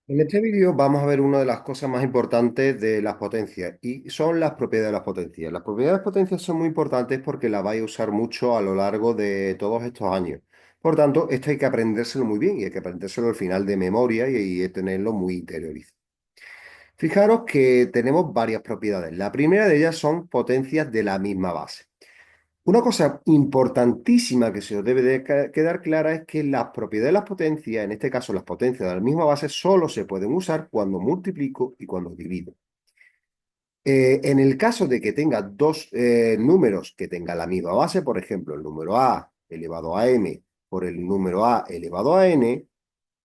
En este vídeo vamos a ver una de las cosas más importantes de las potencias y son las propiedades de las potencias. Las propiedades de las potencias son muy importantes porque las vais a usar mucho a lo largo de todos estos años. Por tanto, esto hay que aprendérselo muy bien y hay que aprendérselo al final de memoria y tenerlo muy interiorizado. Fijaros que tenemos varias propiedades. La primera de ellas son potencias de la misma base. Una cosa importantísima que se os debe de quedar clara es que las propiedades de las potencias, en este caso las potencias de la misma base, solo se pueden usar cuando multiplico y cuando divido. En el caso de que tenga dos números que tengan la misma base, por ejemplo, el número a elevado a m por el número a elevado a n,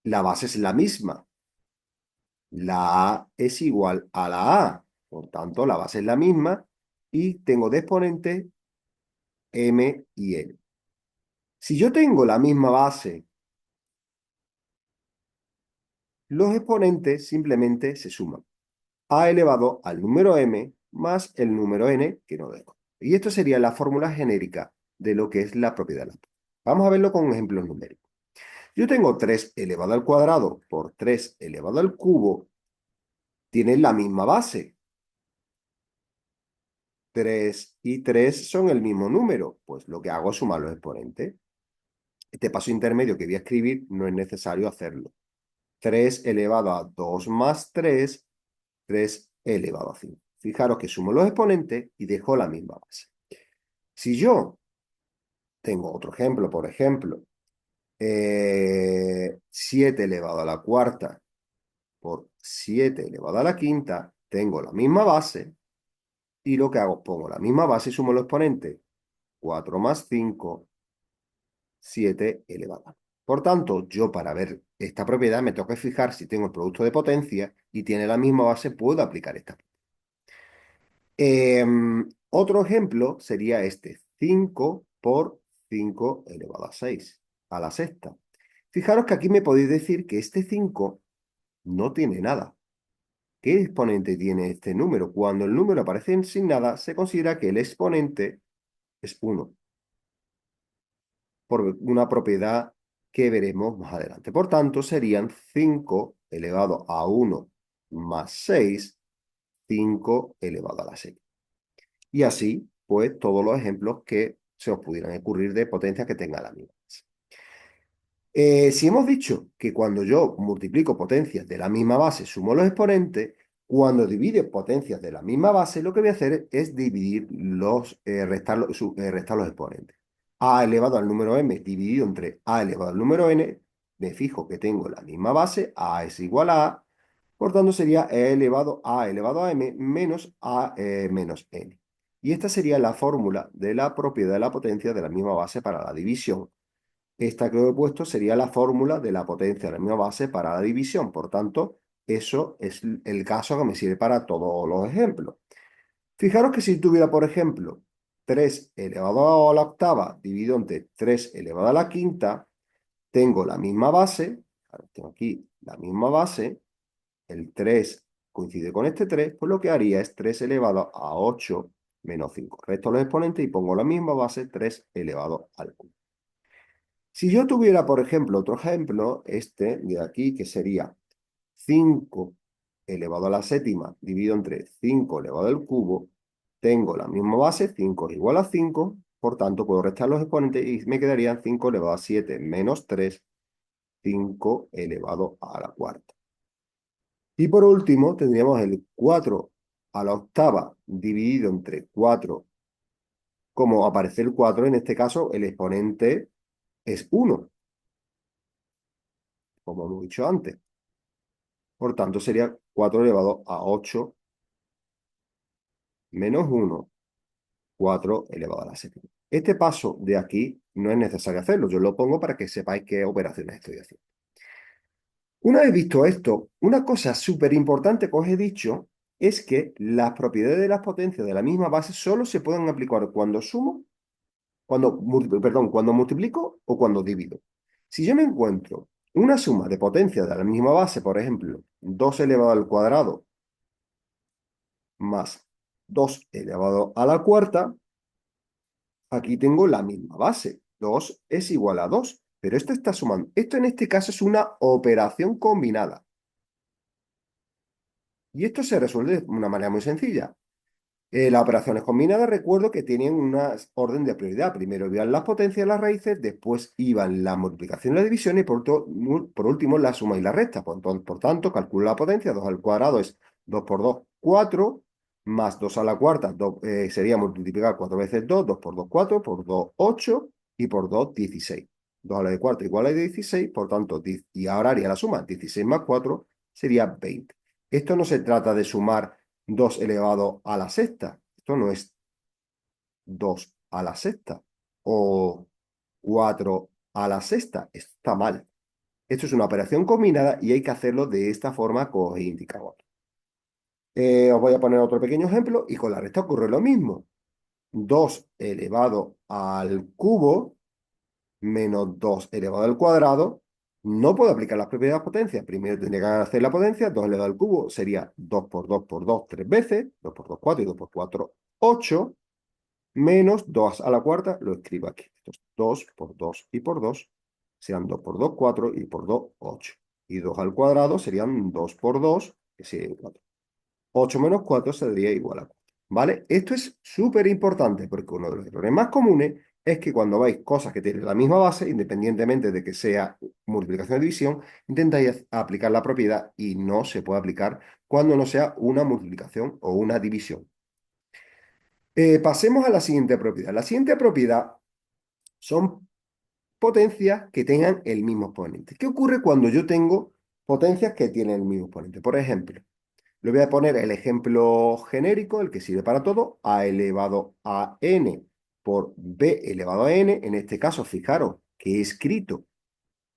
la base es la misma. La a es igual a la a, por tanto, la base es la misma y tengo de exponentes m y n. Si yo tengo la misma base, los exponentes simplemente se suman. A elevado al número m más el número n que no dejo. Y esto sería la fórmula genérica de lo que es la propiedad de la. Vamos a verlo con ejemplos numéricos. Yo tengo 3 elevado al cuadrado por 3 elevado al cubo. Tienen la misma base. 3 y 3 son el mismo número. Pues lo que hago es sumar los exponentes. Este paso intermedio que voy a escribir no es necesario hacerlo. 3 elevado a 2 más 3 elevado a 5. Fijaros que sumo los exponentes y dejo la misma base. Si yo tengo otro ejemplo, por ejemplo, 7 elevado a la cuarta por 7 elevado a la quinta, tengo la misma base y lo que hago, pongo la misma base y sumo los exponentes. 4 más 5, 7 elevado a. Por tanto, yo para ver esta propiedad me tengo que fijar si tengo el producto de potencia y tiene la misma base, puedo aplicar esta. Otro ejemplo sería este, 5 por 5 elevado a 6, a la sexta. Fijaros que aquí me podéis decir que este 5 no tiene nada. ¿Qué exponente tiene este número? Cuando el número aparece sin nada, se considera que el exponente es 1, por una propiedad que veremos más adelante. Por tanto, serían 5 elevado a 1 más 6, 5 elevado a la 6. Y así, pues, todos los ejemplos que se os pudieran ocurrir de potencias que tengan la misma base. Si hemos dicho que cuando yo multiplico potencias de la misma base sumo los exponentes, cuando divido potencias de la misma base, lo que voy a hacer es dividir restar los exponentes. A elevado al número m dividido entre a elevado al número n, me fijo que tengo la misma base, a es igual a a, por tanto sería e elevado a m menos a menos n. Y esta sería la fórmula de la propiedad de la potencia de la misma base para la división. Esta que os he puesto sería la fórmula de la potencia de la misma base para la división. Por tanto, eso es el caso que me sirve para todos los ejemplos. Fijaros que si tuviera, por ejemplo, 3 elevado a la octava dividido entre 3 elevado a la quinta, tengo la misma base. Ahora tengo aquí la misma base. El 3 coincide con este 3, pues lo que haría es 3 elevado a 8 menos 5. Resto los exponentes y pongo la misma base, 3 elevado al cubo. Si yo tuviera, por ejemplo, otro ejemplo, este de aquí, que sería 5 elevado a la séptima dividido entre 5 elevado al cubo, tengo la misma base, 5 es igual a 5, por tanto puedo restar los exponentes y me quedarían 5 elevado a 7 menos 3, 5 elevado a la cuarta. Y por último, tendríamos el 4 a la octava dividido entre 4, como aparece el 4, en este caso el exponente es 1, como hemos dicho antes. Por tanto, sería 4 elevado a 8 menos 1, 4 elevado a la séptima. Este paso de aquí no es necesario hacerlo. Yo lo pongo para que sepáis qué operaciones estoy haciendo. Una vez visto esto, una cosa súper importante que os he dicho es que las propiedades de las potencias de la misma base solo se pueden aplicar cuando sumo, cuando multiplico o cuando divido. Si yo me encuentro una suma de potencias de la misma base, por ejemplo, 2 elevado al cuadrado más 2 elevado a la cuarta, aquí tengo la misma base. 2 es igual a 2, pero esto está sumando. Esto en este caso es una operación combinada. Y esto se resuelve de una manera muy sencilla. Las operaciones combinadas, recuerdo que tienen una orden de prioridad. Primero iban las potencias, las raíces, después iban la multiplicación y la división y por último la suma y la resta. Por tanto, calculo la potencia, 2 al cuadrado es 2 por 2, 4, más 2 a la cuarta sería multiplicar 4 veces 2, 2 por 2, 4, por 2, 8 y por 2, 16. 2 a la de cuarta igual a 16, por tanto, y ahora haría la suma, 16 más 4 sería 20. Esto no se trata de sumar 2 elevado a la sexta. Esto no es 2 a la sexta o 4 a la sexta. Esto está mal. Esto es una operación combinada y hay que hacerlo de esta forma que os he indicado aquí. Os voy a poner otro pequeño ejemplo y con la resta ocurre lo mismo. 2 elevado al cubo menos 2 elevado al cuadrado. No puedo aplicar las propiedades de potencia. Primero tendría que hacer la potencia. 2 elevado al cubo sería 2 por 2 por 2 tres veces. 2 por 2, 4 y 2 por 4, 8. Menos 2 a la cuarta, lo escribo aquí. Entonces, 2 por 2 y por 2 serán 2 por 2, 4 y por 2, 8. Y 2 al cuadrado serían 2 por 2, que sería 4. 8 menos 4 sería igual a 4. ¿Vale? Esto es súper importante porque uno de los errores más comunes es que cuando veis cosas que tienen la misma base, independientemente de que sea multiplicación o división, intentáis aplicar la propiedad y no se puede aplicar cuando no sea una multiplicación o una división. Pasemos a la siguiente propiedad. La siguiente propiedad son potencias que tengan el mismo exponente. ¿Qué ocurre cuando yo tengo potencias que tienen el mismo exponente? Por ejemplo, le voy a poner el ejemplo genérico, el que sirve para todo, a elevado a n por b elevado a n. En este caso, fijaros que he escrito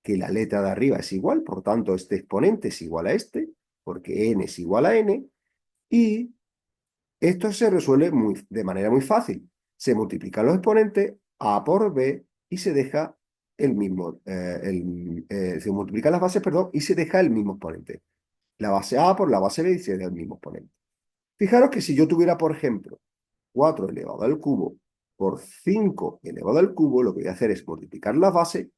que la letra de arriba es igual, por tanto, este exponente es igual a este, porque n es igual a n, y esto se resuelve de manera muy fácil. Se multiplican los exponentes a por b y se deja el mismo, se multiplican las bases, perdón, y se deja el mismo exponente. La base a por la base b y se deja el mismo exponente. Fijaros que si yo tuviera, por ejemplo, 4 elevado al cubo por 5 elevado al cubo, lo que voy a hacer es multiplicar la base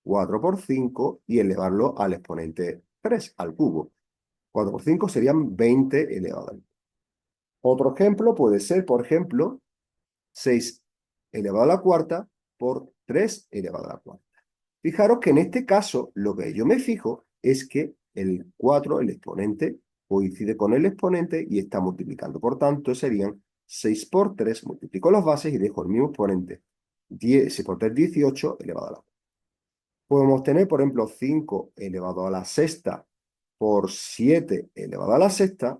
4 por 5 y elevarlo al exponente 3 al cubo. 4 por 5 serían 20 elevado al cubo. Otro ejemplo puede ser, por ejemplo, 6 elevado a la cuarta por 3 elevado a la cuarta. Fijaros que en este caso lo que yo me fijo es que el 4, el exponente, coincide con el exponente y está multiplicando. Por tanto, serían 6 por 3, multiplico las bases y dejo el mismo exponente. 6 por 3, 18 elevado a la cuarta. Podemos tener, por ejemplo, 5 elevado a la sexta por 7 elevado a la sexta.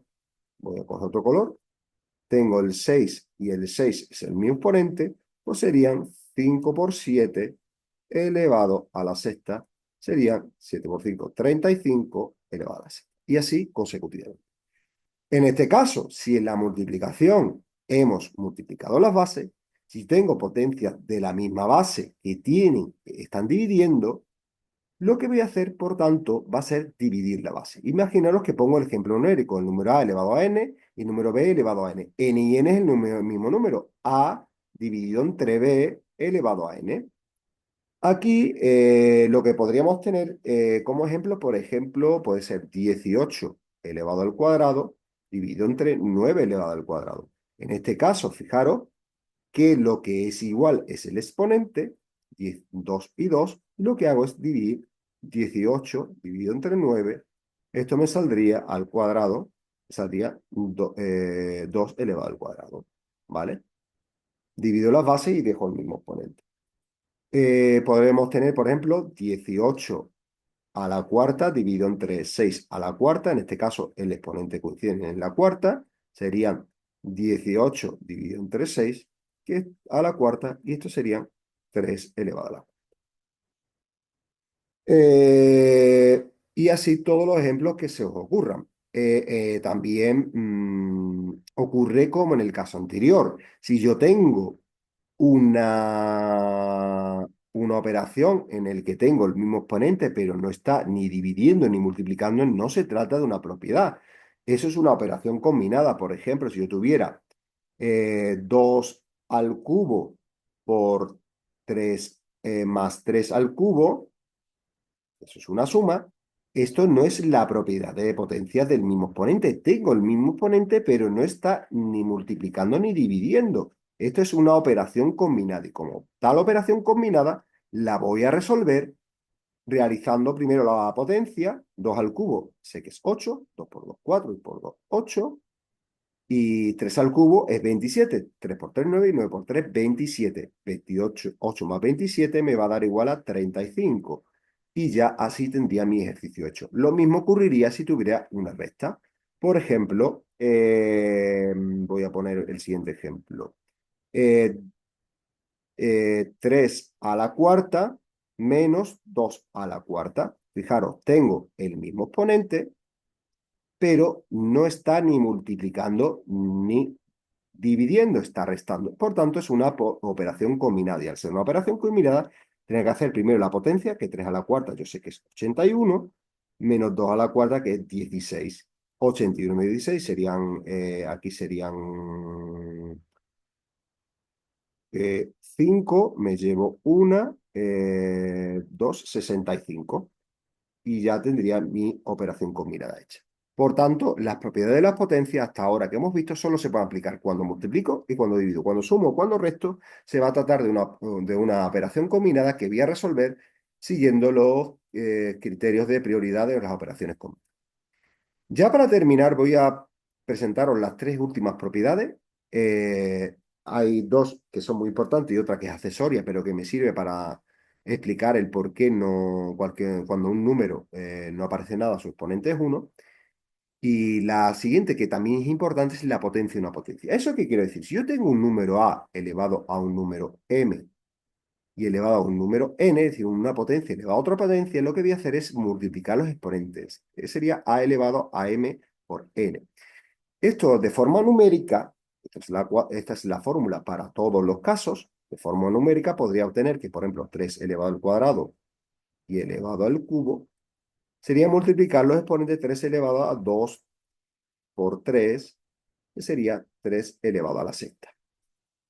Voy a coger otro color. Tengo el 6 y el 6 es el mismo exponente, pues serían 5 por 7 elevado a la sexta, serían 7 por 5, 35 elevado a la sexta. Y así consecutivamente. En este caso, si en la multiplicación hemos multiplicado las bases, si tengo potencias de la misma base que están dividiendo, lo que voy a hacer, por tanto, va a ser dividir la base. Imaginaros que pongo el ejemplo numérico, el número a elevado a n y el número b elevado a n. N y n es el mismo número. A dividido entre b elevado a n. Aquí lo que podríamos tener como ejemplo, por ejemplo, puede ser 18 elevado al cuadrado dividido entre 9 elevado al cuadrado. En este caso, fijaros que lo que es igual es el exponente, 2 y 2, y lo que hago es dividir 18 dividido entre 9, esto me saldría al cuadrado, saldría 2 elevado al cuadrado, ¿vale? Divido las bases y dejo el mismo exponente. Podremos tener, por ejemplo, 18 a la cuarta dividido entre 6 a la cuarta, en este caso el exponente coincide en la cuarta, serían 18 dividido entre 6, que es a la cuarta, y esto serían 3 elevado a la cuarta. Y así todos los ejemplos que se os ocurran. También ocurre como en el caso anterior. Si yo tengo una operación en el que tengo el mismo exponente, pero no está ni dividiendo ni multiplicando, no se trata de una propiedad. Eso es una operación combinada. Por ejemplo, si yo tuviera 2 al cubo por 3 más 3 al cubo, eso es una suma. Esto no es la propiedad de potencia del mismo exponente. Tengo el mismo exponente, pero no está ni multiplicando ni dividiendo. Esto es una operación combinada y como tal operación combinada la voy a resolver realizando primero la potencia, 2 al cubo, sé que es 8, 2 por 2, 4 y por 2, 8, y 3 al cubo es 27, 3 por 3, 9 y 9 por 3, 27. 28, 8 más 27 me va a dar igual a 35. Y ya así tendría mi ejercicio hecho. Lo mismo ocurriría si tuviera una recta. Por ejemplo, voy a poner el siguiente ejemplo. Eh, 3 a la cuarta menos 2 a la cuarta. Fijaros, tengo el mismo exponente, pero no está ni multiplicando ni dividiendo, está restando. Por tanto, es una operación combinada. Y al ser una operación combinada, tiene que hacer primero la potencia, que 3 a la cuarta yo sé que es 81, menos 2 a la cuarta, que es 16. 81 menos 16 serían, aquí serían 5, me llevo una, 2, 65 y ya tendría mi operación combinada hecha. Por tanto, las propiedades de las potencias hasta ahora que hemos visto solo se pueden aplicar cuando multiplico y cuando divido. Cuando sumo o cuando resto, se va a tratar de una operación combinada que voy a resolver siguiendo los criterios de prioridad de las operaciones combinadas. Ya para terminar, voy a presentaros las tres últimas propiedades. Hay dos que son muy importantes y otra que es accesoria, pero que me sirve para explicar el por qué no, cuando un número no aparece nada, su exponente es 1. Y la siguiente, que también es importante, es la potencia de una potencia. ¿Eso qué quiere decir? Si yo tengo un número a elevado a un número m y elevado a un número n, es decir, una potencia elevada a otra potencia, lo que voy a hacer es multiplicar los exponentes. Sería a elevado a m por n. Esto de forma numérica, esta es la fórmula para todos los casos. De forma numérica podría obtener que, por ejemplo, 3 elevado al cuadrado y elevado al cubo sería multiplicar los exponentes 3 elevado a 2 por 3, que sería 3 elevado a la sexta.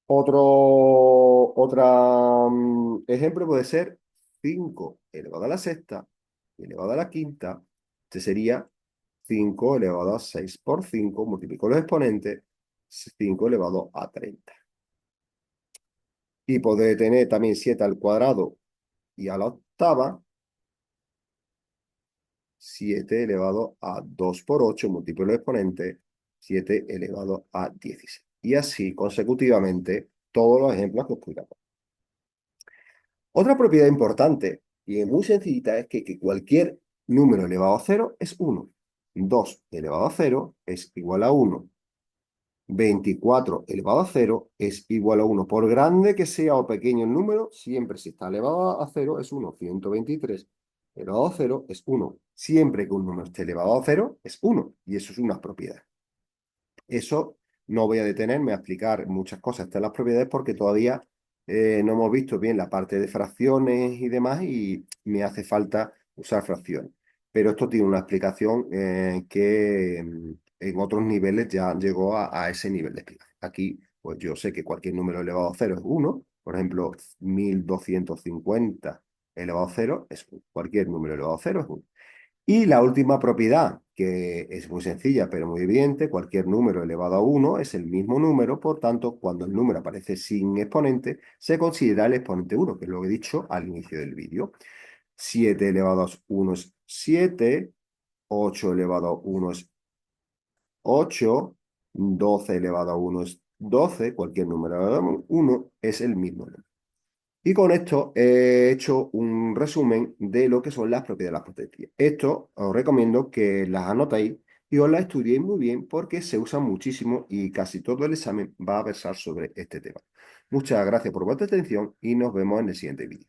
Otro ejemplo puede ser 5 elevado a la sexta y elevado a la quinta. Este sería 5 elevado a 6 por 5, multiplico los exponentes, 5 elevado a 30. Y podré tener también 7 al cuadrado y a la octava, 7 elevado a 2 por 8, multiplico los exponentes, 7 elevado a 16. Y así consecutivamente todos los ejemplos que os explicamos. Otra propiedad importante y muy sencillita es que cualquier número elevado a 0 es 1. 2 elevado a 0 es igual a 1. 24 elevado a 0 es igual a 1. Por grande que sea o pequeño el número, siempre si está elevado a 0 es 1. 123 elevado a 0 es 1. Siempre que un número esté elevado a 0 es 1. Y eso es una propiedad. Eso no voy a detenerme a explicar muchas cosas de las propiedades porque todavía no hemos visto bien la parte de fracciones y demás y me hace falta usar fracciones. Pero esto tiene una explicación que en otros niveles ya llegó a ese nivel de explicación. Aquí, pues yo sé que cualquier número elevado a 0 es 1. Por ejemplo, 1250 elevado a 0 es 1. Cualquier número elevado a 0 es 1. Y la última propiedad, que es muy sencilla pero muy evidente, cualquier número elevado a 1 es el mismo número, por tanto, cuando el número aparece sin exponente, se considera el exponente 1, que es lo que he dicho al inicio del vídeo. 7 elevado a 1 es 7, 8 elevado a 1 es 8, 12 elevado a 1 es 12, cualquier número elevado a 1 es el mismo número. Y con esto he hecho un resumen de lo que son las propiedades de las potencias. Esto os recomiendo que las anotéis y os las estudiéis muy bien porque se usan muchísimo y casi todo el examen va a versar sobre este tema. Muchas gracias por vuestra atención y nos vemos en el siguiente vídeo.